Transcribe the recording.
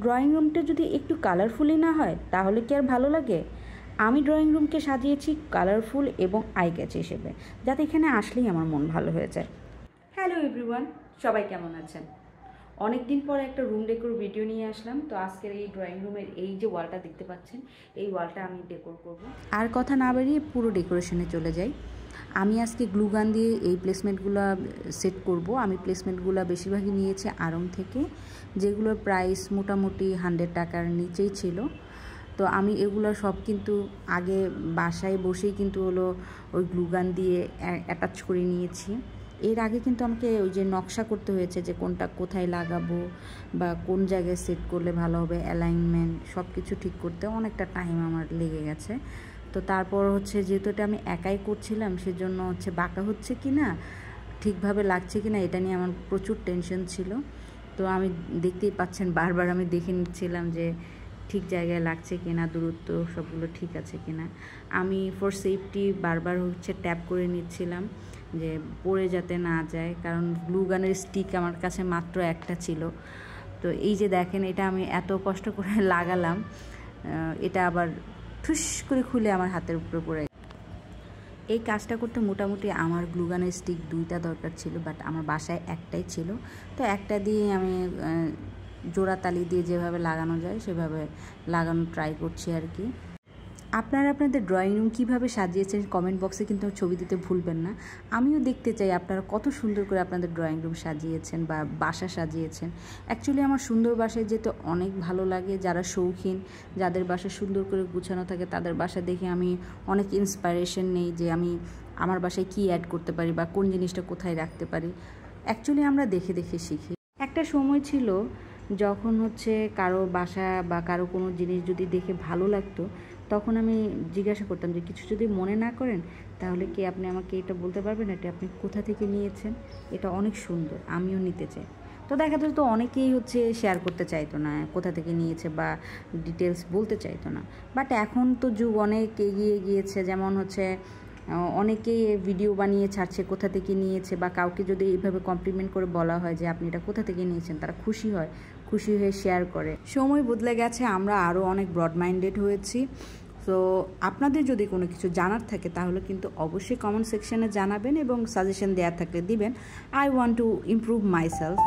Drawing রুমটা যদি একটু কালারফুলি না হয় তাহলে কি আর ভালো লাগে? আমি ড্রয়িং রুমকে সাজিয়েছি কালারফুল এবং আই ক্যাচ হিসেবে, যাতে এখানে আসলেই আমার মন ভালো হয়ে যায়। হ্যালো এভরিওয়ান, সবাই কেমন আছেন? অনেক দিন পরে একটা রুম ডেকোর ভিডিও নিয়ে আসলাম। তো আজকের এই ড্রয়িং রুমের এই যে ওয়ালটা দেখতে পাচ্ছেন, এই ওয়ালটা আমি ডেকোর করব। আর কথা না বাড়িয়ে পুরো ডেকোরেশনে চলে যাই। আমি আজকে গ্লু গান দিয়ে এই প্লেসমেন্টগুলো সেট করব। আমি প্লেসমেন্টগুলো বেশিরভাগই নিয়েছি আড়ং থেকে, যেগুলোর প্রাইস মোটামুটি 100 টাকার নিচেই ছিল। তো আমি এগুলো সব কিন্তু আগে বাসায় বসেই কিন্তু হলো ওই গ্লু গান দিয়ে অ্যাটাচ করে নিয়েছি। এর আগে কিন্তু আমাকে ওই যে নকশা করতে হয়েছে যে কোনটা কোথায় লাগাবো বা কোন জায়গায় সেট করলে ভালো হবে, অ্যালাইনমেন্ট সব কিছু ঠিক করতে অনেকটা টাইম আমার লেগে গেছে। তো তারপর হচ্ছে যেহেতু এটা আমি একাই করছিলাম, সেজন্য হচ্ছে বাঁকা হচ্ছে কি না, ঠিকভাবে লাগছে কি না, এটা নিয়ে আমার প্রচুর টেনশন ছিল। তো আমি দেখতেই পাচ্ছেন বারবার আমি দেখে নিচ্ছিলাম যে ঠিক জায়গায় লাগছে কিনা, দূরত্ব সবগুলো ঠিক আছে কিনা। আমি ফর সেফটি বারবার হচ্ছে ট্যাপ করে নিচ্ছিলাম যে পড়ে যাতে না যায়, কারণ গ্লু গানের স্টিক আমার কাছে মাত্র একটা ছিল। তো এই যে দেখেন, এটা আমি এত কষ্ট করে লাগালাম, এটা আবার ঠুস করে খুলে আমার হাতের উপরে পড়ে। এই কাজটা করতে মোটামুটি আমার গ্লু গানের স্টিক 2টা দরকার ছিল, বাট আমার বাসায় একটাই ছিল। তো একটা দিয়ে আমি জোড়া তালি দিয়ে যেভাবে লাগানো যায় সেভাবে লাগানো ট্রাই করছি আর কি। আপনারা আপনাদের ড্রয়িং রুম কীভাবে সাজিয়েছেন কমেন্ট বক্সে কিন্তু ছবি দিতে ভুলবেন না। আমিও দেখতে চাই আপনারা কত সুন্দর করে আপনাদের ড্রয়িং রুম সাজিয়েছেন বা বাসা সাজিয়েছেন। অ্যাকচুয়ালি আমার সুন্দর বাসায় যেতে অনেক ভালো লাগে। যারা শৌখিন, যাদের বাসা সুন্দর করে গুছানো থাকে, তাদের বাসা দেখে আমি অনেক ইন্সপাইরেশন নেই যে আমি আমার বাসায় কী অ্যাড করতে পারি বা কোন জিনিসটা কোথায় রাখতে পারি। অ্যাকচুয়ালি আমরা দেখে দেখে শিখি। একটা সময় ছিল যখন হচ্ছে কারো বাসা বা কারো কোনো জিনিস যদি দেখে ভালো লাগতো, তখন আমি জিজ্ঞাসা করতাম যে কিছু যদি মনে না করেন তাহলে কি আপনি আমাকে এটা বলতে পারবেন, এটা আপনি কোথা থেকে নিয়েছেন, এটা অনেক সুন্দর, আমিও নিতে চাই। তো দেখা যেত অনেকেই হচ্ছে শেয়ার করতে চাইতো না কোথা থেকে নিয়েছে বা ডিটেলস বলতে চাইতো না। বাট এখন তো যুগ অনেক এগিয়ে গিয়েছে, যেমন হচ্ছে অনেকেই ভিডিও বানিয়ে ছাড়ছে কোথা থেকে নিয়েছে, বা কাউকে যদি এইভাবে কমপ্লিমেন্ট করে বলা হয় যে আপনি এটা কোথা থেকে নিয়েছেন, তারা খুশি হয়, খুশি হয়ে শেয়ার করে। সময় বদলে গেছে, আমরা আরও অনেক ব্রড মাইন্ডেড হয়েছি। তো আপনাদের যদি কোনো কিছু জানার থাকে তাহলে কিন্তু অবশ্যই কমেন্ট সেকশনে জানাবেন এবং সাজেশন দেওয়ার থাকলে দিবেন। I want to improve myself.